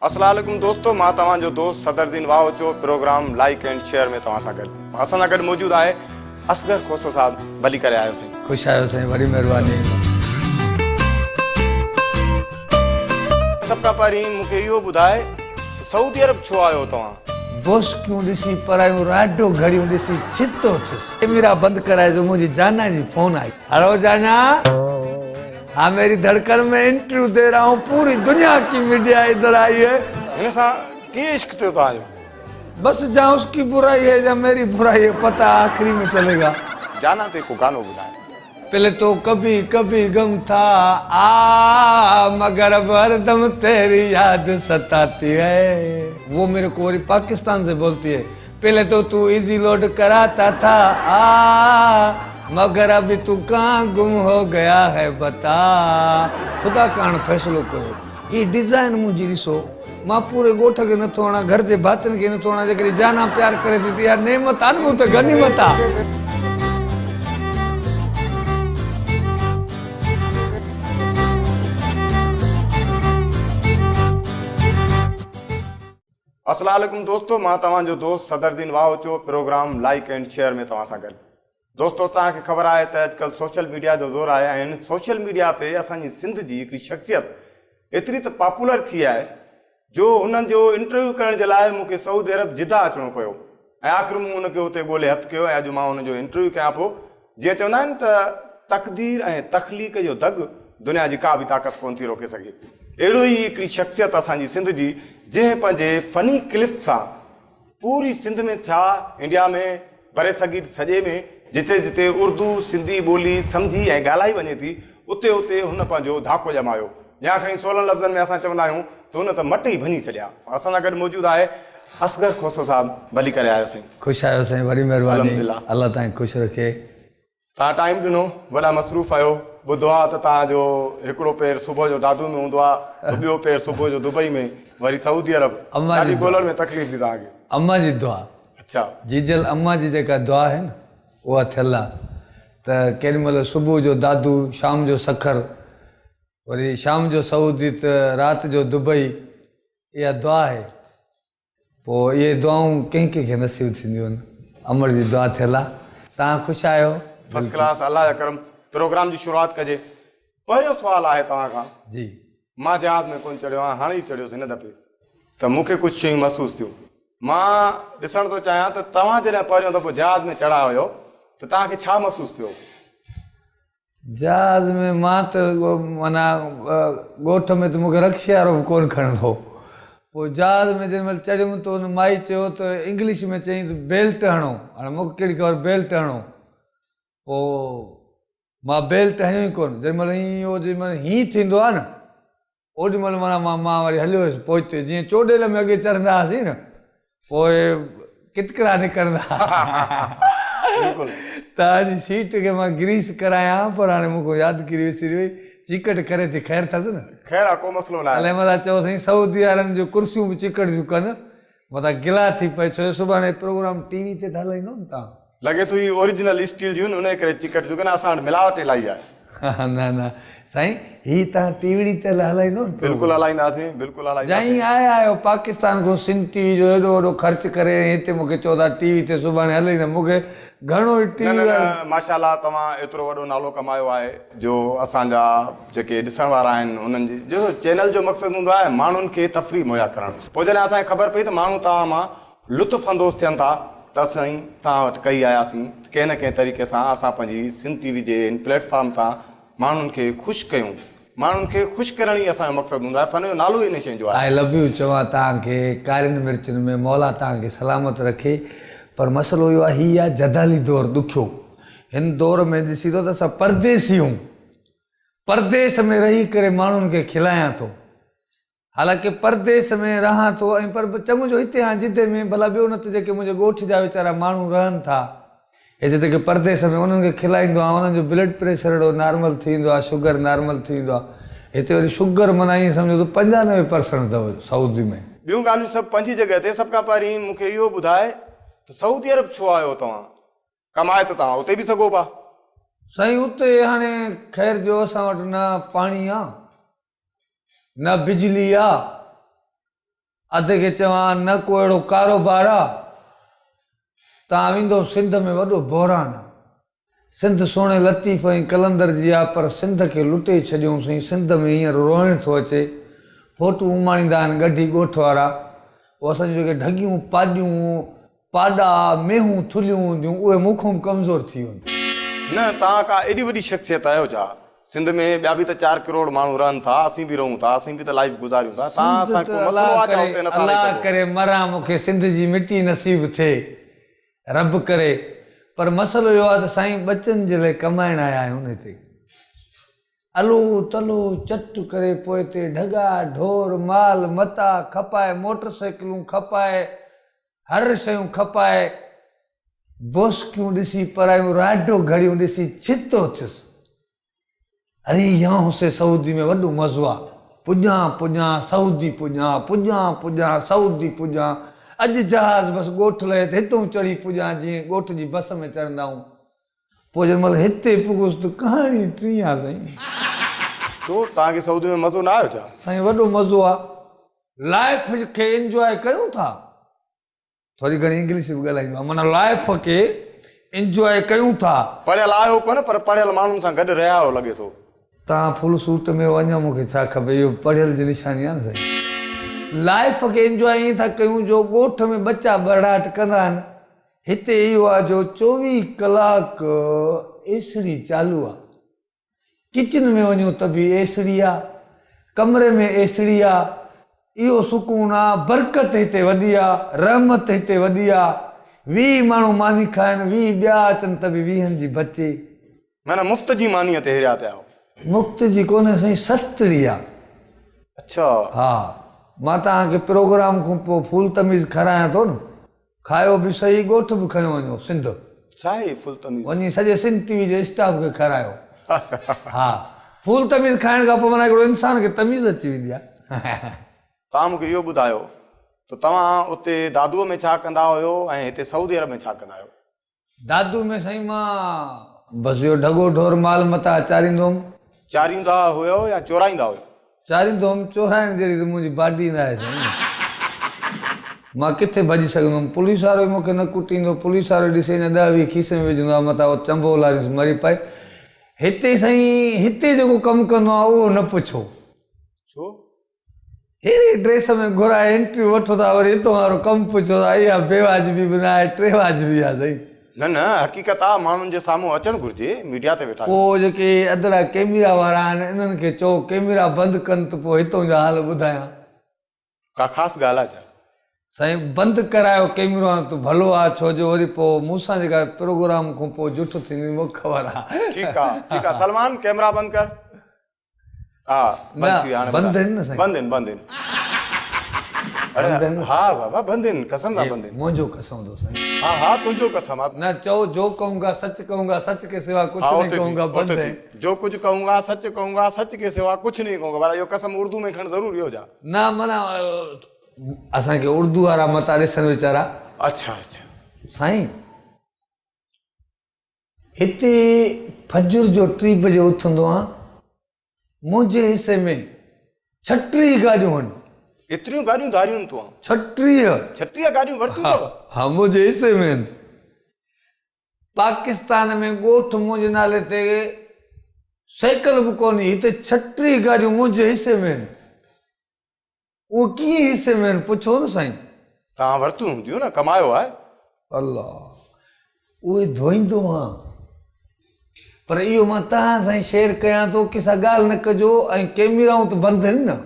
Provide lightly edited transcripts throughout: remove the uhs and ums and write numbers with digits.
अस्सलाम वालेकुम दोस्तों, मां तव्हांजो दोस्त सदरुद्दीन वाह जो प्रोग्राम लाइक एंड शेयर में तव्हां सां गॾु असां सां गॾु मौजूदु आहे असगर खोसो साहब। भली करे आयो साईं। खुश आयो साईं, वॾी महिरबानी। सभ खां पहिरीं मूंखे इहो ॿुधाए त सऊदी अरब छो आयो तव्हां? बोस्कियूं ॾिसी परायूं राडो घड़ियूं ॾिसी छितो थियुसि। कैमरा बंदि कराए जो मुंहिंजी जाना जी फोन आई। हेलो जाना, हाँ मेरी धड़कन में इंटरव्यू दे रहा हूँ, पूरी दुनिया की मीडिया इधर आई है। हिन सां कीअं इश्क थियो तव्हांजो? बस जहाँ उसकी बुराई है जहाँ मेरी बुराई है, पता आखिरी में चलेगा। जाना ते को गानो ॿुधाए। पहले तो कभी कभी गम था आ मगर अब हरदम तेरी याद सताती है। वो मेरे को पाकिस्तान से बोलती है, पहले तो तू इजी लोड कराता था आ मगर अभी तू कहाँ गुम हो गया है बता। खुदा कान फैसलो कयो, ये डिजाइन मुझी ॾिसो, मां पूरे ॻोठ खे नथो हणा, घर जे भातियुनि खे नथो हणा, जेकॾहिं जाना प्यार करे थी त यार नेमत आहे, त गनीमत आहे। अस्सलाम वालेकुम दोस्तों, मां तव्हांजो दोस्त सदरुद्दीन वाह जो प्रोग्राम लाइक एंड शेयर में तव्हां सां गॾु। दोस्तों, तव्हांखे ख़बर आहे त अॼुकल्ह सोशल मीडिया जो ज़ोर आया आहिनि। सोशल मीडिया ते असांजी सिंध जी हिकिड़ी शख़्सियत एतिरी त पॉपुलर थी आहे जो हुननि जो इंटरव्यू करण जे लाइ मूंखे सऊदी अरब जिद्दा अचणो पियो ऐं आख़िर मूं हुनखे हुते ॻोल्हे हथु कयो ऐं अॼु मां हुनजो इंटरव्यू कयां पियो। जीअं चवंदा आहिनि त तक़दीर ऐं तख़लीक़ जो दग दुनिया जी का बि ताक़त कोन थी रोके सघे। अहिड़ो ई हिकिड़ी शख़्सियत असांजी सिंध जी, जंहिं पंहिंजे फ़नी क्लिप सां पूरी सिंध में थिया, इंडिया में, बरे सगीर सॼे में जिते जिते उर्दू सिंधी ॿोली सम्झी ऐं ॻाल्हाई वञे थी, उते उते हुन पंहिंजो धाको ॼमायो। या खईं 16 लफ़्ज़नि में असां चवंदा आहियूं त हुन त मट ई भञी छॾिया। असां सां गॾु मौजूदु आहे असगर खोसो साहब। भली करे आयो साईं। खुश आयो साईं, वॾी महिरबानी। अल्हम्दुलिल्लाह। अल्लाह तव्हांखे ख़ुशि रखे। तव्हां टाइम ॾिनो, वॾा मसरूफ़ आहियो। ॿुधो आहे त तव्हांजो हिकिड़ो पेर सुबुह जो दादू में हूंदो आहे, त ॿियो पेर सुबुह जो दुबई में, वरी सऊदी अरब। ॾाढी ॻोल्हण में तकलीफ़ थी तव्हांखे। अम्मा जी दुआ। अच्छा। जीजल अम्मा जी जेका दुआ आहे न, उहा थियल आहे। त केॾी महिल सुबुह जो दादू, शाम जो सखर, वरी शाम जो सऊदी, त राति जो दुबई। इहा दुआ आहे। पोइ इहे दुआऊं कंहिं कंहिंखे नसीब थींदियूं आहिनि। अमर जी दुआ थियल आहे। तव्हां ख़ुशि आहियो? फर्स्ट क्लास, अल्लाह जा करम। प्रोग्राम जी शुरूआति कजे। पहिरियों सुवालु आहे तव्हां खां। जी। मां जहाज़ में कोन चढ़ियो आहियां, हाणे ई चढ़ियोसि हिन दफ़े, त मूंखे कुझु शयूं महसूसु थियूं। मां ॾिसण थो चाहियां त तव्हां जॾहिं पहिरियों दफ़ो जहाज़ में चढ़ा हुयो त तव्हांखे छा महसूसु थियो? जहाज़ में मां त माना ॻोठ में त मूंखे रक्शे वारो बि कोन खणंदो। पोइ जहाज़ में जंहिं महिल चढ़ियुमि त हुन माई चयो त इंग्लिश में चयईं त बेल्ट हणो। हाणे मूंखे कहिड़ी ख़बर बेल्ट हणो। पोइ मां बेल्ट हयूं ई कोन। जंहिं महिल हीअं जंहिं महिल हीअं थींदो आहे न, ओॾी महिल माना मां वरी हलियो हुयुसि पहुते। जीअं चोडेल में अॻे चढ़ंदा हुआसीं न, पोइ किटकिड़ा निकिरंदा। बिल्कुलु। तव्हांजी सीट खे मां ग्रीस करायां, पर हाणे मूंखे यादगिरी विसरी वई। चिकट करे थी, ख़ैर अथसि न? ख़ैर आहे, को मसइलो न आहे। अलाए मथां चओ साईं, सऊदी वारनि जूं कुर्सियूं बि चिकट थियूं कनि, मथां गिला थी पए। छो जो सुभाणे प्रोग्राम टीवी ते त हलाईंदो न तव्हां। लॻे थो ही ओरिजिनल स्टील जूं, उन करे चिकट थियूं कनि। असां वटि मिलावट इलाही आहे। न न साईं, ही तव्हां टीवी ते हलाईंदो न? बिल्कुलु हलाईंदासीं, बिल्कुलु हलाईंदासीं। जाई आया पाकिस्तान खां सिंध टीवी जो एॾो वॾो ख़र्च करे हिते मूंखे चओ था टीवी ते सुभाणे हलाईंदा। मूंखे घणो ई टीवी माशाल्लाह तव्हां एतिरो वॾो नालो कमायो आहे जो असांजा जेके ॾिसण वारा आहिनि उन्हनि जी जो चैनल जो मक़सदु हूंदो आहे माण्हुनि खे तफ़रीह मुहैया करणु। पोइ जॾहिं असांखे ख़बर पई त माण्हू तव्हां मां लुत्फ़ अंदोज़ थियनि था, त असां तव्हां वटि कई आयासीं कंहिं न कंहिं तरीक़े सां असां पंहिंजी सिंध टीवी जे इन प्लेटफॉर्म तां माण्हुनि खे ख़ुशि कयूं। माण्हुनि खे ख़ुशि करण ई असांजो मक़सदु हूंदो आहे। फन जो नालो ई इन शइ जो आहे। आई लव यू चवां तव्हांखे, कारियुनि मिर्चुनि में मौला तव्हांखे सलामत रखे। पर मसइलो इहो आहे, हीअ आहे जदाली दौरु ॾुखियो। हिन दौर में ॾिसी थो त असां परदेसी आहियूं, परदेस में रही करे माण्हुनि खे खिलायां थो। हालांकि परदेस में रहां थो, ऐं पर चङो जो हिते हाणे जिदे में भला ॿियो न त जेके मुंहिंजे ॻोठ जा वीचारा माण्हू रहनि था हे जिते की परदेस में, उन्हनि खे खिलाईंदो आहियां। उन्हनि जो ब्लड प्रेशर अहिड़ो नॉर्मल थींदो आहे, शुगर नॉर्मल थींदो आहे। हिते वरी शुगर माना ईअं सम्झो त 95% अथव सऊदी में। ॿियूं ॻाल्हियूं सभु पंहिंजी जॻह ते। सभ खां पहिरीं मूंखे इहो ॿुधाए त सऊदी अरब छो आयो तव्हां? कमाए त तव्हां उते बि सघो पिया। साईं उते हाणे ख़ैर जो असां वटि न पाणी आहे, न बिजली आहे, अधु खे चवां न को अहिड़ो कारोबार आहे तव्हां वेंदो सिंध में वॾो बहिरान आहे सिंध सोणे लतीफ़ ऐं कलंदर जी आहे पर सिंध खे लुटे छॾियोसीं सिंध में हींअर रोइण थो अचे फोटू उमाणींदा आहिनि गढी ॻोठ वारा उहे असांजूं जेके ढगियूं पाॾियूं पाॾा मेहूं थुलियूं हूंदियूं उहे मूंखां कमज़ोर थी वञनि न तव्हां का एॾी वॾी शख़्सियत आहियो छा सिंध में ॿिया बि त 4 करोड़ माण्हू रहनि था असीं बि रहूं था असीं बि त लाइफ गुज़ारियूं था तव्हां असांखे को मसइलो आहे छा हुते नथा अलाह करे मरां मूंखे सिंध जी मिटी नसीब थिए रब करे पर मसइलो इहो आहे त साईं बचनि जे लाइ कमाइण आया आहियूं हिते अलो तलो चट करे पोइ हिते ढगा ढोर माल मता खपाए मोटर साइकिलूं खपाए हर शयूं खपाए बोस्कियूं ॾिसी परायूं राडो घड़ियूं ॾिसी छितो थियुसि अरे यहाँ से सऊदी में वॾो मज़ो आहे पुॼां पुॼां सऊदी पुॼां पुॼां पुॼां सऊदी पुॼां अॼु जहाज़ बसि ॻोठ लहे त हितां चढ़ी पुॼां जीअं ॻोठ जी बस में चढ़ंदा आहियूं पोइ जंहिं महिल हिते पुॻुसि त कहाणी टी आहे साईं छो तव्हांखे सऊदी में मज़ो न आयो छा साईं वॾो मज़ो आहे लाइफ खे इंजॉय कयूं था थोरी घणी इंग्लिश बि ॻाल्हाईंदो आहे माना लाइफ खे इंजॉय कयूं था पढ़ियल आहियो कोन पर पढ़ियल माण्हुनि सां गॾु रहिया आहियो लॻे थो तव्हां फुल सूट में वञो मूंखे छा खपे इहो पढ़ियल जी निशानी आहे न साईं लाइफ खे इंजॉय ईअं था कयूं जो ॻोठ में बच्चा बरड़ाट कंदा आहिनि हिते इहो आहे जो 24 कलाक एसड़ी चालू आहे किचन में वञो त बि एसड़ी आहे कमरे में एसड़ी आहे इहो सुकून आहे बरकत हिते वॾी आहे रहमत हिते वॾी आहे 20 माण्हू मानी खाइनि 20 ॿिया अचनि त बि 20 जी बचे माना मुफ़्त जी मानीअ ते हिरिया पिया हो मुफ़्त जी कोन्हे साईं सस्तड़ी आहे अच्छा हा मां तव्हांखे प्रोग्राम खां पोइ फुल तमीज़ खारायां थो न खायो बि सही ॻोठ बि खयो वञो सिंध छा आहे फुल तमीज़ वञी सॼे सिंध टीवी जे स्टाफ खे खारायो हा फुल तमीज़ खाइण खां पोइ माना हिकिड़ो इंसान खे तमीज़ अची वेंदी आहे तव्हां मूंखे इहो ॿुधायो त तव्हां उते दादूअ में छा कंदा हुयो ऐं हिते सऊदी अरब में छा कंदा आहियो दादू में साईं मां बसि इहो ढगो ढोर माल मता चारींदो हुउमि चारींदा हुयो या चोराईंदा हुयो चारींदो हुउमि चोराइण जहिड़ी त मुंहिंजी बाडी न आहे साईं मां किथे भॼी सघंदुमि पुलिस वारो मूंखे न कुटींदो पुलिस वारो ॾिसे न 10-20 खीसे में विझंदो आहे मथां चंबो लारियुसि मरी पए हिते साईं हिते जेको कमु कंदो आहे उहो न पुछो छो अहिड़ी ड्रेस में घुराए एंट्री वठो था वरी हितां वारो कमु पुछो था इहा बेवाजिबी बि न आहे टे वाजिबी आहे साईं न न हक़ीक़त आहे माण्हुनि जे साम्हूं अचणु घुरिजे मीडिया ते वेठा पोइ जेके अदड़ा कैमरा वारा आहिनि इन्हनि खे चओ कैमरा बंदि कनि त पोइ हितां जा हाल ॿुधायां का ख़ासि ॻाल्हि आहे छा साईं बंदि करायो कैमरो त भलो आहे छो जो वरी पोइ मूंसां जेका प्रोग्राम खां पोइ जुठ थींदी मूंखे ख़बर आहे ठीकु आहे सलमान कैमरा बंदि कर हा बंदि थी हाणे बंदि आहिनि न साईं बंदि आहिनि अरे हा बाबा बंदि आहिनि कसम सां बंदि आहिनि मुंहिंजो कसम थो साईं हाँ तुझो कसम आप न चो जो कहूंगा सच के सिवा कुछ नहीं कहूंगा बंद है जो कुछ कहूंगा सच के सिवा कुछ नहीं कहूंगा भला यो कसम उर्दू में खण जरूरी हो जा ना मना असां के उर्दू वारा मता ॾिसनि वीचारा अच्छा साईं हिते फजर जो 3 बजे उथंदो आहियां मुंहिंजे हिसे में 36 गाॾियूं आहिनि एतिरियूं गाॾियूं धारियूं तूं 36 गाॾियूं वरितियूं अथव हा मुंहिंजे हिसे में पाकिस्तान में ॻोठ मुंहिंजे नाले ते साइकिल बि कोन्हे हिते 36 गाॾियूं मुंहिंजे हिसे में आहिनि उहो कीअं हिसे में आहिनि पुछो न साईं तव्हां वरितियूं हूंदियूं न कमायो आहे अल्लाह उहे धोईंदो आहियां पर इहो मां तव्हां साईं शेयर कयां थो कंहिंसां ॻाल्हि न कजो ऐं कैमराऊं त बंदि आहिनि न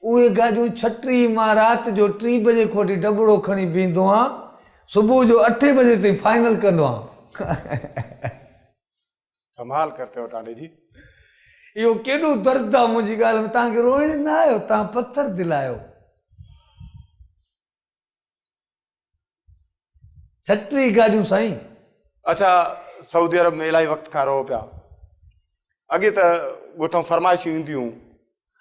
उहे गाॾियूं 36 मां राति जो 3 बजे खों वठी डबड़ो खणी बीहंदो आहियां सुबुह जो 8 बजे ताईं फाइनल कंदो आहियां कमाल करते हो टांडे जी इहो केॾो दर्द आहे मुंहिंजी ॻाल्हि में तव्हांखे रोइण न आयो तव्हां पथर दिलायो 36 गाॾियूं साईं अच्छा सऊदी अरब में इलाही वक़्त खां रहो पिया अॻे त ॻोठों फरमाइशूं ईंदियूं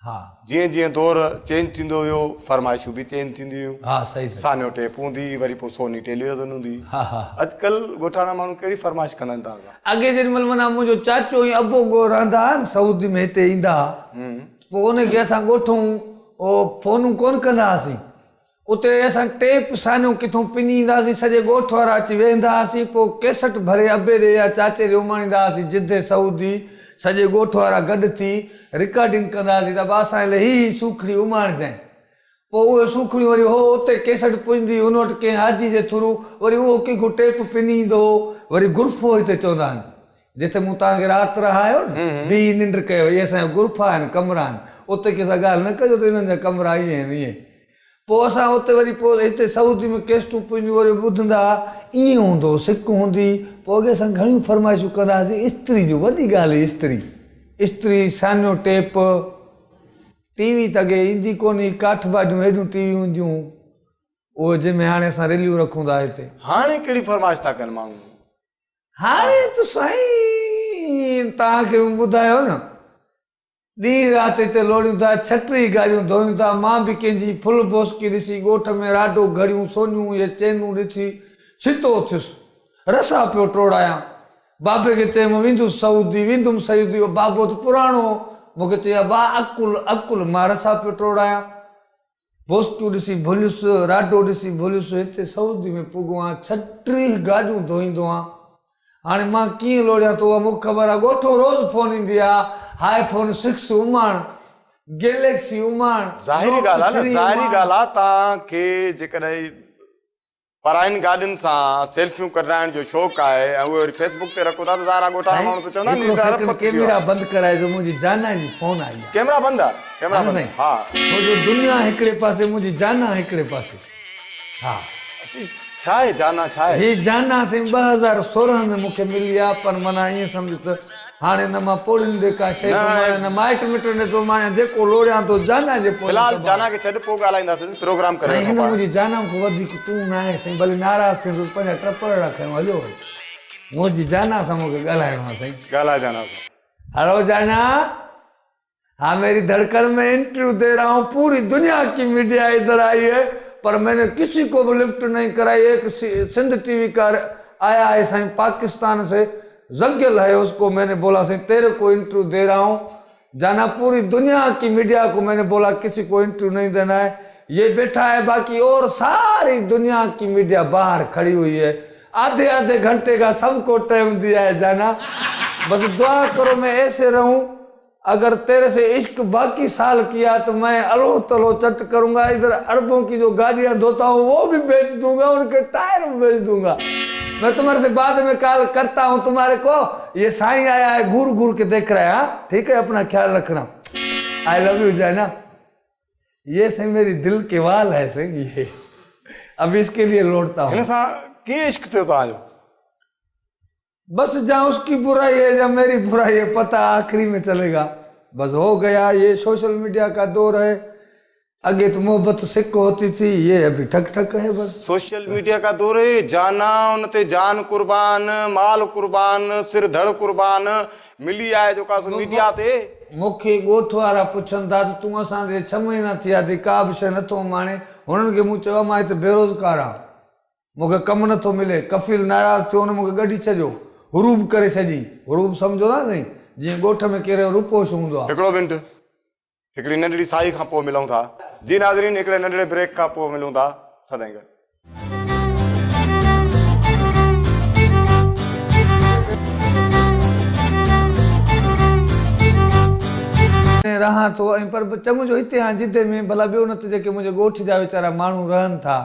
हा जीअं जीअं दौर चेंज थींदो वियो फरमाइशूं बि चेंज थींदियूं हा सही सानियो टेप हूंदी वरी पोइ सोनी टेलीविज़न हूंदी हा हा अॼुकल्ह ॻोठाणा माण्हू कहिड़ी फरमाइश कंदा आहिनि तव्हां अॻे जेॾी महिल माना मुंहिंजो चाचो ऐं अबो गो रहंदा हुआ न सऊदी में हिते ईंदा पोइ उनखे असां ॻोठूं फोनूं कोन कंदा हुआसीं उते असां टेप सानियूं किथां पिनी ईंदासीं, सॼे ॻोठ वारा अची वेहंदा हुआसीं, पोइ केसट भरे अबे ॾे या चाचे ॾे उमाणींदा हुआसीं, जिदे सऊदी सॼे ॻोठ वारा गॾु थी रिकॉर्डिंग कंदा हुआसीं त असां लाइ ही सूखड़ी उमाणजांइ। पोइ उहे सूखड़ियूं वरी हो उते केसट पुॼंदी, हुन वटि कंहिं हाजी जे थ्रू वरी उहो कंहिंखो टेप पिनी ईंदो हो, वरी गुरफो हिते चवंदा आहिनि, जिते मूं तव्हांखे राति रहायो न बी निंड कयो, इहे असांजा गुरफा आहिनि, कमरा आहिनि, उते कंहिंसां ॻाल्हि न कजो त हिननि जा कमरा ईअं आहिनि ईअं। पोइ असां उते वरी पोइ हिते सऊदी में केस्टूं पुॼियूं वरी ॿुधंदा, ईअं हूंदो सिक हूंदी। पोइ अॻे असां घणियूं फरमाइशूं कंदा हुआसीं, इस्त्री जूं, वॾी ॻाल्हि हुई इस्त्री सानियो टेप, टीवी त अॻे ईंदी कोन हुई, काठ भाॼियूं हेॾियूं टीवियूं हूंदियूं, उहे जंहिंमें हाणे असां रेलियूं रखूं था हिते। हाणे कहिड़ी फरमाइश था कनि माण्हू? हाणे त साईं तव्हांखे ॿुधायो न, ॾींहुं राति हिते लोड़ियूं था, 36 गाॾियूं धोयूं था। मां बि कंहिंजी फुल बोस्की ॾिसी ॻोठ में राडो घड़ियूं सोनियूं इहे चैनूं ॾिसी छितो थियुसि, रसा पियो टोड़ायां। बाबे खे चयमि वेंदुसि सऊदी, वेंदुमि सऊदी, बाबो त पुराणो मूंखे चयो बा अकुल अकुल, मां रसा पियो टोड़ायां, बोस्कियूं ॾिसी भुलियुसि, राडो ॾिसी भुलियुसि। हिते सऊदी में पुॻो आहियां, 36 गाॾियूं धोईंदो आहियां। हाणे मां कीअं लोड़ियां थो उहा मूंखे ख़बर आहे। ॻोठो रोज़ फोन ईंदी आहे, हाई फोन 6 उमाण, गैलेक्सी उमाण। ज़ाहिरी ॻाल्हि आहे न, ज़ाहिरी ॻाल्हि आहे। तव्हांखे जेकॾहिं पराइनि गाॾियुनि सां सेल्फियूं कढाइण जो शौक़ु आहे ऐं उहे वरी फेसबुक ते रखो था त ज़ाहिर ॻोठाणा माण्हू त चवंदा कैमरा बंदि कराए जो, मुंहिंजी जाना जी फोन आई आहे। कैमरा बंदि आहे? कैमरा बंदि, हा। छो जो दुनिया हिकिड़े पासे, मुंहिंजी जाना हिकिड़े पासे। हा, छा आहे जाना, छा आहे ही जाना? साईं 2016 में मूंखे मिली आहे, पर माना ईअं सम्झ त हाणे न मां पोड़ियुनि ॾे का शइ न माइट मिट ने थो माने, जेको लोड़ियां थो जाना जे पोइ। फ़िलहाल जाना खे छॾ, पोइ ॻाल्हाईंदासीं, प्रोग्राम करे। हिन मुंहिंजी जाना खां वधीक तूं न आहे साईं, भले नाराज़ थींदो पंहिंजा टपर रखियो, हलो मुंहिंजी जाना सां मूंखे ॻाल्हाइणो आहे साईं। ॻाल्हाए जाना सां। हेलो जाना, हाँ मेरी धड़कन में इंटरव्यू दे रहा हूँ, पूरी दुनिया की मीडिया इधर आई है पर मैंने किसी को भी लिफ्ट नहीं कराई। एक सिंध टीवी का आया है साईं पाकिस्तान से, जंगल है, उसको मैंने बोला साईं तेरे को इंटरव्यू दे रहा हूँ। जाना पूरी दुनिया की मीडिया को मैंने बोला किसी को इंटरव्यू नहीं देना है, ये बैठा है, बाकी और सारी दुनिया की मीडिया बाहर खड़ी हुई है। आधे आधे घंटे का सबको टाइम दिया है जाना, बस दुआ करो मैं ऐसे रहूं। अगर तेरे से इश्क बाकी साल किया तो मैं अलो तलो चट करूंगा, इधर अरबों की जो गाड़ियां धोता हूँ वो भी बेच दूंगा, उनके टायर भी बेच दूंगा। मैं तुम्हारे से बाद में कॉल करता हूँ तुम्हारे को। ये साईं आया है, घूर घूर के देख रहा है, ठीक है, अपना ख्याल रखना। आई लव यू जाना। ये सही मेरी दिल के वाल है सही, ये अब इसके लिए लौटता हूँ। इश्क थे तो बस जहाँ उसकी बुराई है जहाँ मेरी बुराई है, पता आखिरी में चलेगा। बस हो गया, ये सोशल मीडिया का दौर है। आगे तो मोहब्बत सिक होती थी, ये अभी ठक ठक है बस। सोशल मीडिया का दौर है, जाना उनते जान कुर्बान, माल कुर्बान, सिर धड़ कुर्बान मिली आए जो का मीडिया ते। मूंखे ॻोठ वारा पुछनि था त तूं असांजे 6 महीना थिया थी का बि शइ नथो माणे। हुननि खे मूं चयो मां हिते बेरोज़गार आहियां, मूंखे कमु नथो मिले। कफ़ील नाराज़ थियो, हुन मूंखे गॾी छॾियो, हुरूब करे छॾी। हुरूब सम्झो ना साईं, जीअं ॻोठ में कहिड़ो रुपोश हूंदो आहे। हिकिड़ो मिंट, हिकिड़ी नंढड़ी साई खां पोइ मिलूं था। जी नाज़रीन, हिकिड़े नंढड़े ब्रेक खां पोइ मिलूं था सदाईं गॾु। रहां थो ऐं पर चङो जो हिते हाणे जिदे में भला ॿियो न त जेके मुंहिंजे ॻोठ जा वीचारा माण्हू रहनि था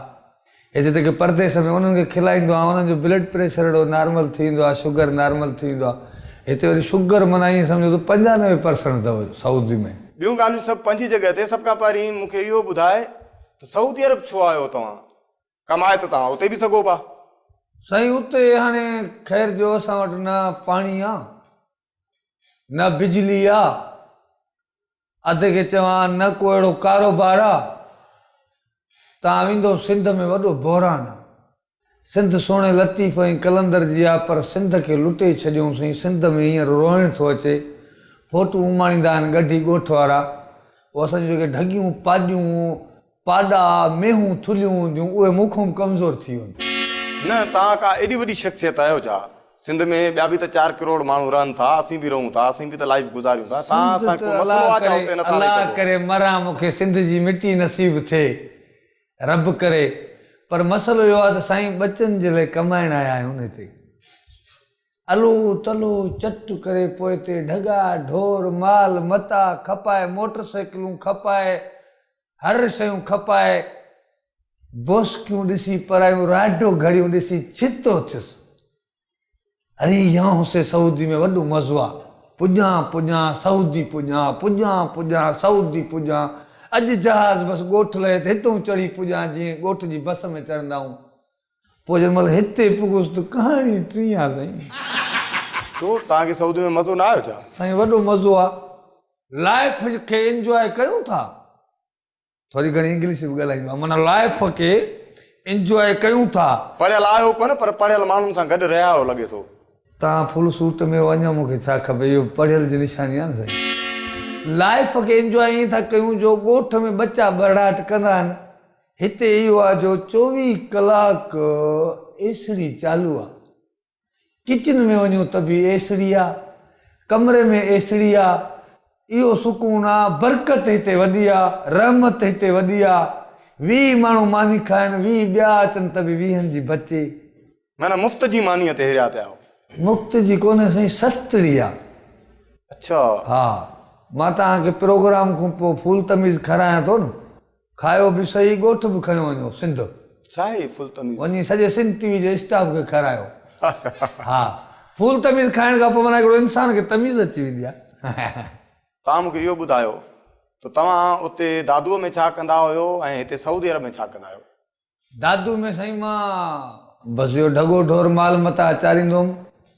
हे जिते परदेस में, उन्हनि खे खिलाईंदो आहियां, उन्हनि जो ब्लड प्रेशर अहिड़ो नॉर्मल थींदो आहे, शुगर नॉर्मल थींदो आहे। हिते वरी शुगर माना ईअं सम्झो त 95% अथव सऊदी में। ॿियूं ॻाल्हियूं सभु पंहिंजी जॻह ते। सभु खां पहिरीं मूंखे इहो ॿुधाए त सऊदी अरब छो आयो तव्हां? कमाए त तव्हां उते बि सघो पिया साईं। उते हाणे ख़ैर जो असां वटि न पाणी आहे, न बिजली आहे, अधे खे चवां न को अहिड़ो कारोबार आहे। तव्हां वेंदो सिंध में वॾो बहिरान आहे। सिंध सोणे लतीफ़ ऐं कलंदर जी आहे, पर सिंध खे लुटे छॾियोसीं। सिंध में हींअर रोइण थो अचे। फोटू उमाणींदा आहिनि गॾी ॻोठ वारा, उहे असांजूं जेके ढगियूं पाॾियूं पाॾा मेहूं थुलियूं हूंदियूं उहे मूंखां कमज़ोर थी वियूं। न तव्हां का एॾी वॾी शख़्सियत आहियो छा? सिंध में ॿिया बि त 4 करोड़ माण्हू रहनि था, असीं बि रहूं था, असीं बि त लाइफ गुज़ारियूं था। तव्हां असां को मसलो आहे छा उते नथा? अलाह करे मरां, मूंखे सिंध जी मिटी नसीब थिए। रब करे। पर मसइलो इहो आहे त साईं बचनि जे लाइ कमाइण आया आहियूं हुन ते। अलो तलो चट करे पोइ ते ढगा ढोर माल मता खपाए, मोटरसाइकिलूं खपाए, हर शयूं खपाए, बोस्कियूं ॾिसी परायूं राडो घड़ियूं ॾिसी छितो थियुसि। अरे यहाँ से सऊदी में वॾो मज़ो आहे, पुॼां पुॼां सऊदी पुॼां, पुॼां पुॼां सऊदी पुॼां। अॼु जहाज़ बसि ॻोठ लहे त हितां चढ़ी पुॼां, जीअं ॻोठ जी बस में चढ़ंदा आहियूं। पोइ जंहिं महिल हिते पुॻुसि त कहाणी टी आहे साईं। छो तव्हांखे सऊदी में मज़ो न आयो छा? साईं वॾो मज़ो आहे, लाइफ खे एंजॉय कयूं था। थोरी घणी इंग्लिश बि ॻाल्हाईंदो आहे, माना लाइफ खे एंजॉय कयूं था। पढ़ियल आहियो कोन, पर पढ़ियल माण्हुनि सां गॾु रहिया आहियो लॻे थो। तव्हां फुल सूट में वञो, मूंखे छा खपे, इहो पढ़ियल जी निशानी आहे न साईं। लाइफ खे एंजॉय ईअं था कयूं जो ॻोठ में बच्चा बड़ाट कंदा आहिनि, हिते इहो आहे जो 24 कलाक एसड़ी चालू आहे। किचन में वञो त बि एसड़ी आहे, कमरे में एसड़ी आहे। इहो सुकून आहे, बरकत हिते वॾी आहे, रहमत हिते वॾी आहे। 20 माण्हू मानी खाइनि, 20 ॿिया अचनि त बि 20 जी बचे। माना मुफ़्त जी मानीअ ते हिरिया पिया हो। मुफ़्त जी कोन्हे साईं, सस्तड़ी आहे। अच्छा हा, मां तव्हांखे प्रोग्राम खां पोइ फुल तमीज़ खारायां थो न, खायो बि सही, ॻोठ बि खयो वञो सिंध। छा आहे फुल तमीज़? वञी सॼे सिंध टीवी जे स्टाफ खे खारायो। हा, फुल तमीज़ खाइण खां पोइ माना हिकिड़ो इंसान खे तमीज़ अची वेंदी आहे। तव्हां मूंखे इहो ॿुधायो त तव्हां उते दादूअ में छा कंदा हुयो ऐं हिते सऊदी अरब में छा कंदा आहियो? दादू में साईं मां बसि इहो ढगो ढोर माल मता चारींदो हुउमि।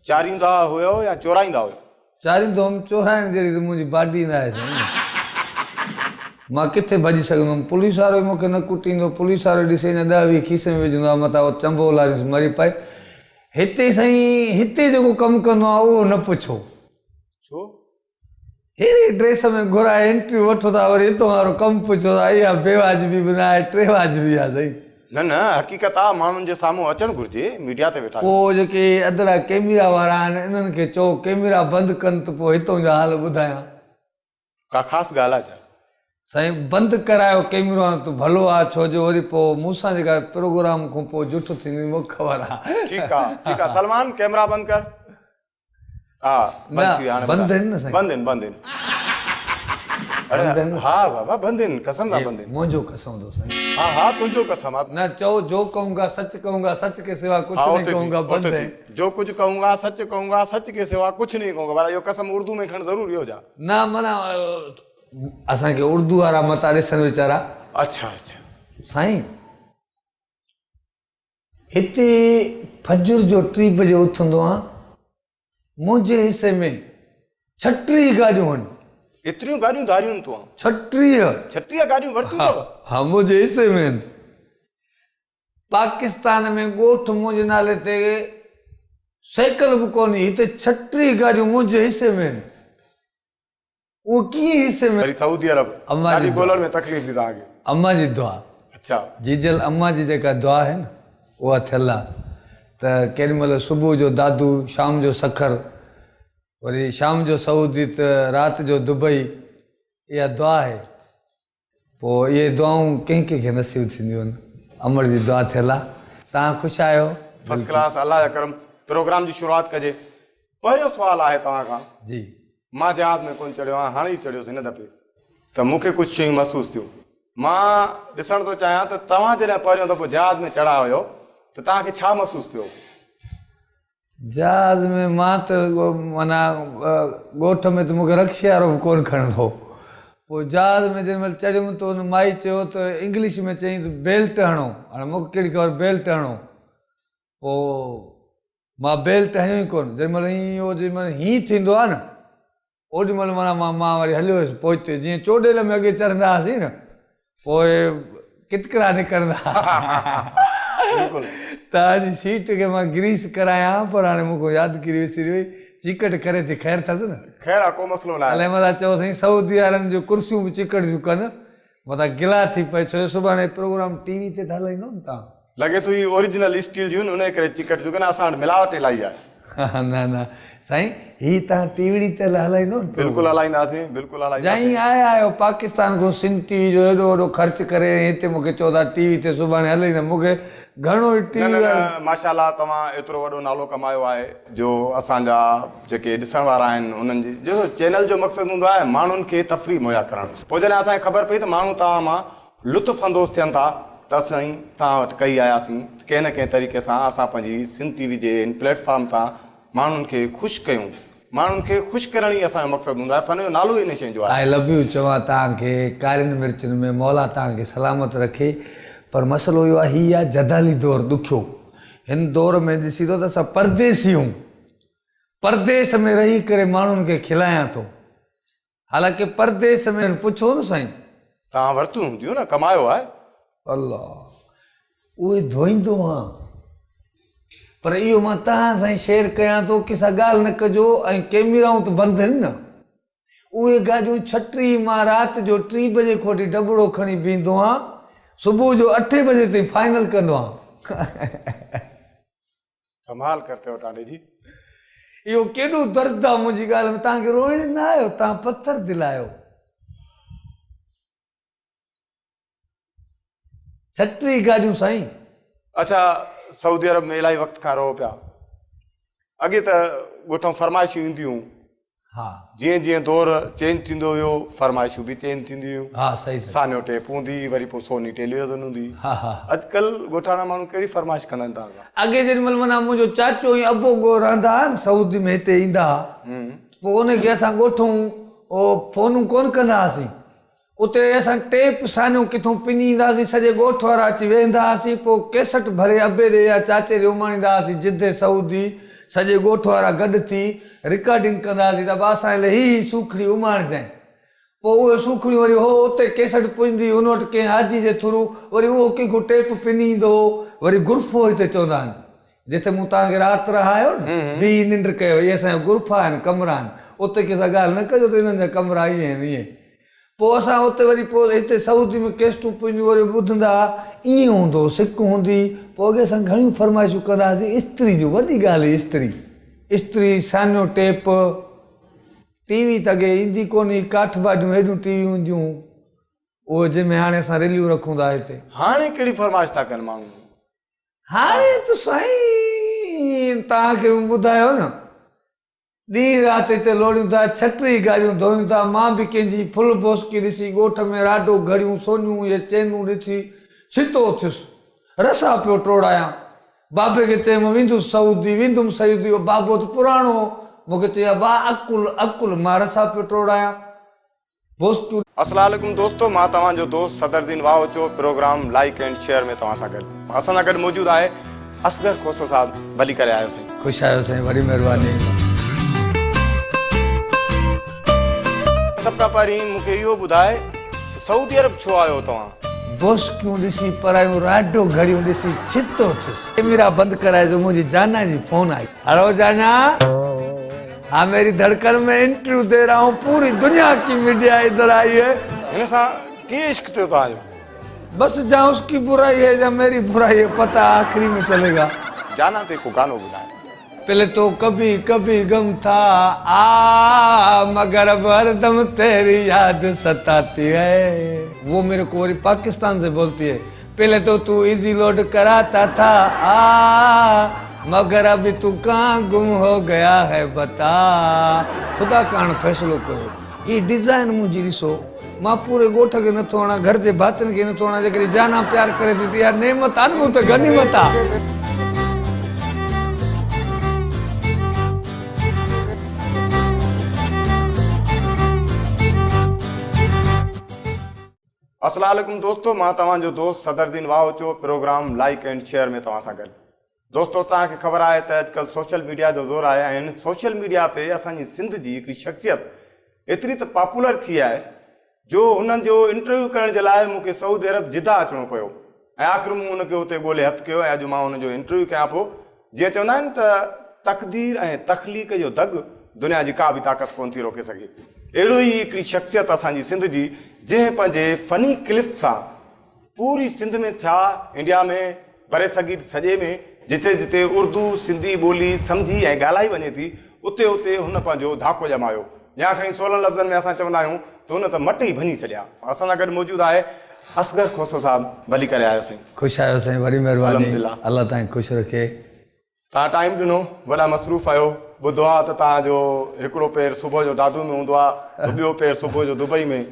चारींदा हुयो या चोराईंदा हुयो? चारींदो हुउमि, चोराइण जहिड़ी त मुंहिंजी बाडी न आहे साईं। मां किथे भॼी सघंदुमि, पुलिस वारो मूंखे न कुटींदो, पुलिस वारो ॾिसे न 10-20 खीसे में विझंदो आहे, मथां चंबो लारियुसि मरी पए। हिते साईं, हिते जेको कमु कंदो आहे उहो न पुछो। छो? अहिड़ी ड्रेस में घुराए एंट्री वठो था, वरी हितां वारो कमु पुछो था, इहा बेवाजिबी बि न आहे, टे वाजिबी आहे साईं। न न, हक़ीक़त आहे, माण्हुनि जे साम्हूं अचणु घुरिजे, मीडिया ते वेठा। पोइ जेके अदरा कैमरा वारा आहिनि, इन्हनि खे चओ कैमरा बंदि कनि त पोइ हितां जा हाल ॿुधायां। का ख़ासि ॻाल्हि आहे छा? साईं बंदि करायो कैमरो त भलो आहे, छो जो वरी पोइ मूंसां जेका प्रोग्राम खां पोइ जुठ थींदी मूंखे ख़बर आहे। ठीकु आहे, ठीकु आहे। सलमान कैमरा बंदि कर। हा बंदि थी, हाणे बंदि आहिनि न साईं, बंदि आहिनि, बंदि आहिनि। अरे हा बाबा बंदि आहिनि, कसम सां बंदि आहिनि। मुंहिंजो कसम थो साईं। हाँ हाँ, तुझो कसम। न चओ जो कहूंगा सच कहूंगा, सच के सिवा कुछ नहीं कहूंगा, बंद है। जो कुछ कहूंगा सच कहूंगा, सच के सिवा कुछ नहीं कहूंगा। भला यो कसम उर्दू में खण जरूरी हो जा ना, माना असांखे उर्दू वारा मता ॾिसनि वीचारा। अच्छा अच्छा साईं, हिते फजर जो 3 बजे उथंदो आहियां, मुंहिंजे हिसे में 36 गाॾियूं आहिनि। एतिरियूं गाॾियूं धारियूं तूं? 36 गाॾियूं वरितियूं अथव? हा, मुंहिंजे हिसे में आहिनि। पाकिस्तान में ॻोठ मुंहिंजे नाले ते साइकिल बि कोन्हे, हिते 36 गाॾियूं मुंहिंजे हिसे में आहिनि। उहो कीअं हिसे में? वरी सऊदी अरब गाॾी ॻोल्हण में तकलीफ़ थी तव्हांखे? अम्मा जी दुआ। अच्छा, जीजल अम्मा जी जेका दुआ आहे न, उहा थियल आहे। त केॾी महिल सुबुह जो दादू, शाम जो सखर, वरी शाम जो सऊदी, त राति जो दुबई। इहा दुआ आहे। पोइ इहे दुआऊं कंहिं कंहिंखे नसीब थींदियूं आहिनि। अमर जी दुआ थियल आहे। तव्हां ख़ुशि आहियो? फर्स्ट क्लास, अल्लाह जा करम। प्रोग्राम जी शुरूआत कजे। पहिरियों सुवाल आहे तव्हां खां। जी। मां जहाज़ में कोन चढ़ियो आहियां, हाणे ई चढ़ियोसि हिन दफ़े, त मूंखे कुझु शयूं महसूसु थियूं। मां ॾिसण थो चाहियां त तव्हां जॾहिं पहिरियों दफ़ो जहाज़ में चढ़ा हुयो त तव्हांखे छा महसूसु थियो? जहाज़ में मां त माना ॻोठ में त मूंखे रक्शे वारो बि कोन खणंदो। पोइ जहाज़ में जंहिं महिल चढ़ियुमि त हुन माई चयो त इंग्लिश में चयईं त बेल्ट हणो। हाणे मूंखे कहिड़ी ख़बर बेल्ट हणो। पोइ मां बेल्ट हयूं ई कोन। जंहिं महिल हीअं जंहिं महिल हीअं थींदो आहे न, ओॾी महिल माना मां वरी हलियो हुयुसि पहुते। जीअं चोडेल में अॻे चढ़ंदा हुआसीं न, पोइ किटकिड़ा निकिरंदा। बिल्कुलु। तव्हांजी सीट खे मां ग्रीस करायां, पर हाणे मूंखे यादगिरी विसरी वई। चिकट करे थी, ख़ैर अथसि न? ख़ैर आहे, को मसइलो न आहे। अलाए मथां चओ साईं, सऊदी वारनि जूं कुर्सियूं बि चिकट थियूं कनि, मथां गिला थी पए। छो जो सुभाणे प्रोग्राम टीवी ते हलाईंदो न तव्हां। लॻे थो ही ओरिजिनल स्टील जूं, उन करे चिकट थियूं कनि। असां वटि मिलावट इलाही आहे। न न साईं ही तव्हां टीवी ते हलाईंदो न बिल्कुलु हलाईंदासीं, बिल्कुलु हलाईंदासीं। जाई आया आहियो पाकिस्तान खां सिंध टीवी जो एॾो वॾो ख़र्चु करे हिते मूंखे चओ था टीवी ते सुभाणे हलाईंदा, मूंखे घणो ई न टीवी न न माशाल्लाह तव्हां एतिरो वॾो नालो कमायो आहे जो असांजा जेके ॾिसण वारा आहिनि उन्हनि जी जो चैनल जो मक़सदु हूंदो आहे माण्हुनि खे तफ़रीह मुहैया करणु। पोइ जॾहिं असांखे ख़बर पई त माण्हू तव्हां मां लुत्फ़ अंदोज़ थियनि था त असां तव्हां वटि कई आयासीं कंहिं न कंहिं तरीक़े सां असां पंहिंजी सिंध टीवी जे इन प्लेटफॉर्म तां माण्हुनि खे ख़ुशि कयूं। माण्हुनि खे ख़ुशि करण ई असांजो मक़सदु हूंदो आहे, असांजो नालो ई इन शइ जो आहे। आई लव यू चवां तव्हांखे कारियुनि मिर्चनि में मौला तव्हांखे सलामत रखे। पर मसइलो इहो आहे हीअ आहे जदाली दौर ॾुखियो। हिन दौर में ॾिसी थो त असां परदेसी आहियूं, परदेस में रही करे माण्हुनि खे खिलायां थो। हालांकि परदेस में पुछो न साईं तव्हां वरितियूं हूंदियूं न, कमायो आहे। अल्लाह उहे धोईंदो आहियां, पर इहो मां तव्हां सां शेयर कयां थो की सा ॻाल्हि न कजो ऐं कैमराऊं त बंदि आहिनि न। उहे गाॾियूं छटी मां राति जो 3 बजे खों वठी डबड़ो खणी बीहंदो आहियां, सुबुह जो 8 बजे ताईं फाइनल कंदो आहियां। कमाल करते हो टांडे जी। इहो केॾो दर्द आहे मुंहिंजी ॻाल्हि में। तव्हांखे रोइण न आयो, तव्हां पथर दिलायो। 36 गाॾियूं साईं। अच्छा सऊदी अरब में इलाही वक़्त खां रहो पिया, अॻे त ॻोठूं फरमाइशूं ईंदियूं, हा जीअं जीअं दौर चेंज थींदो वियो फरमाइशूं बि चेंज थींदियूं। हा सही सानियो टेप हूंदी, वरी पोइ सोनी टेलीविज़न हूंदी। हा हा अॼुकल्ह ॻोठाणा माण्हू कहिड़ी फरमाइश कंदा आहिनि तव्हां खां? अॻे जेॾीमहिल माना मुंहिंजो चाचो ऐं अबो रहंदा हुआ न सऊदी में, हिते ईंदा पोइ उनखे असां ॻोठूं फोनूं कोन कंदा हुआसीं। उते असां टेप सानियो किथां पिनी ईंदासीं, सॼे ॻोठ वारा अची वेहंदा हुआसीं, पोइ कैसेट भरे अबे ॾे या चाचे ॾे उमाणींदा हुआसीं जिदे सऊदी। सॼे ॻोठ वारा गॾु थी रिकॉर्डिंग कंदा हुआसीं त असां लाइ ही सूखड़ी उमाणजांइ। पोइ उहे सूखड़ियूं वरी हो उते कैसेट पुॼंदी, हुन वटि कंहिं हाजी जे थ्रू वरी उहो कंहिंखो टेप पिनी ईंदो हो। वरी गुर्फ़ो हिते चवंदा आहिनि, जिते मूं तव्हांखे राति रहायो न बि निंड कयो, इहे असांजा गुर्फ़ा आहिनि, कमरा आहिनि। उते कंहिंसां ॻाल्हि न कजो त हिननि जा कमरा ईअं आहिनि ईअं। पोइ असां उते वरी पोइ हिते सऊदी में कैसेटूं पुॼियूं वरी ॿुधंदा, ईअं हूंदो सिक हूंदी। पोइ अॻे असां घणियूं फरमाइशूं कंदा हुआसीं, इस्त्री जी वॾी ॻाल्हि हुई, इस्त्री सानियो टेप। टीवी त अॻे ईंदी कोन हुई, काठ भाॼियूं हेॾियूं टीवी हूंदियूं, उहे जंहिंमें हाणे असां रिलियूं रखूं था हिते। हाणे कहिड़ी फरमाइश था कनि माण्हू? हाणे त साईं तव्हांखे ॿुधायो न, ॾींहुं राति हिते लोड़ियूं था, 36 गाॾियूं धोयूं था। मां बि कंहिंजी फुल बोस्की ॾिसी ॻोठ में राडो घड़ियूं सोनियूं इहे चैनूं ॾिसी छितो थियुसि, रसा पियो टोड़ायां। बाबे खे चयो मां वेंदुसि सऊदी, वेंदुमि सऊदी। बाबो त पुराणो, मूंखे चयो बा अकुल मां रसा पियो टोड़ायां बोस्कियूं। अस्सलाम वालेकुम दोस्तों, मां तव्हांजो दोस्त सदरुद्दीन वाह जो प्रोग्राम लाइक एंड शेयर में तव्हां सां गॾु। असां सां गॾु मौजूदु आहे असगर खोसो साहिबु। भली करे आयो साईं। ख़ुशि आहियो साईं, वॾी महिरबानी। सभ खां पहिरीं मूंखे इहो ॿुधाए त सऊदी अरब छो आयो तव्हां? बोस्कियूं ॾिसी परायूं राडो घड़ियूं ॾिसी छितो थियुसि। कैमरा बंदि कराए जो मुंहिंजी जाना जी फोन आई। हेलो जाना, हाँ मेरी धड़कन में इंटरव्यू दे रहा हूँ, पूरी दुनिया की मीडिया इधर आई है। हिन सां कीअं इश्क थियो तव्हांजो? बस जहाँ उसकी बुराई है जहाँ मेरी बुराई है, पता आखिरी में चलेगा। जाना ते को गानो ॿुधाए। पहले तो कभी कभी गम था मगर अब हरदम तेरी याद सताती है। वो मेरे को पाकिस्तान से बोलती है, पहले तो तू इजी लोड कराता था मगर अभी तू कहाँ गुम हो गया है बता। खुदा कान फैसलो कयो। ये डिजाइन मुझी ॾिसो, मां पूरे ॻोठ खे नथो हणा, घर जे भातियुनि खे नथो हणा, जेकॾहिं जाना प्यार करे थी यार नेमत आहे त गनीमत आहे। अस्सलाम वालेकुम दोस्तों, मां तव्हांजो दोस्त सदरुद्दीन वाह जो प्रोग्राम लाइक एंड शेयर में तव्हां सां गॾु। दोस्तों तव्हांखे ख़बर आहे त अॼुकल्ह सोशल मीडिया जो ज़ोर आहे ऐं सोशल मीडिया ते असांजी सिंध जी हिकिड़ी शख़्सियत एतिरी त पॉपुलर थी आहे जो हुननि जो इंटरव्यू करण जे लाइ मूंखे सऊदी अरब जिदा अचिणो पियो ऐं आख़िर मूं हुनखे हुते ॻोल्हे हथु कयो ऐं अॼु मां हुनजो इंटरव्यू कयां पियो। जीअं चवंदा आहिनि त तक़दीर ऐं तख़लीक़ जो दग दुनिया जी का बि ताक़त कोन थी रोके सघे। अहिड़ो ई हिकिड़ी शख़्सियत असांजी सिंध जी, जंहिं पंहिंजे फ़नी क्लिप सां पूरी सिंध में छा इंडिया में बरे सगीर सॼे में जिते जिते उर्दू सिंधी ॿोली सम्झी ऐं ॻाल्हाई वञे थी उते उते हुन पंहिंजो धाको ॼमायो या खणी 16 लफ़्ज़नि में असां चवंदा आहियूं त हुन त मट ई भञी छॾिया। असां सां गॾु मौजूदु आहे असगर खोसो साहिबु, भली करे आयो साईं। ख़ुशि आहियो साईं, वरी महिरबानी, अल्हम्दुलिल्लाह। अल्लाह तव्हांखे ख़ुशि रखे। तव्हां टाइम ॾिनो, वॾा मसरूफ़ आहियो। ॿुधो आहे त तव्हांजो हिकिड़ो पेर सुबुह जो दादू में हूंदो आहे, ॿियो पेर सुबुह जो दुबई में।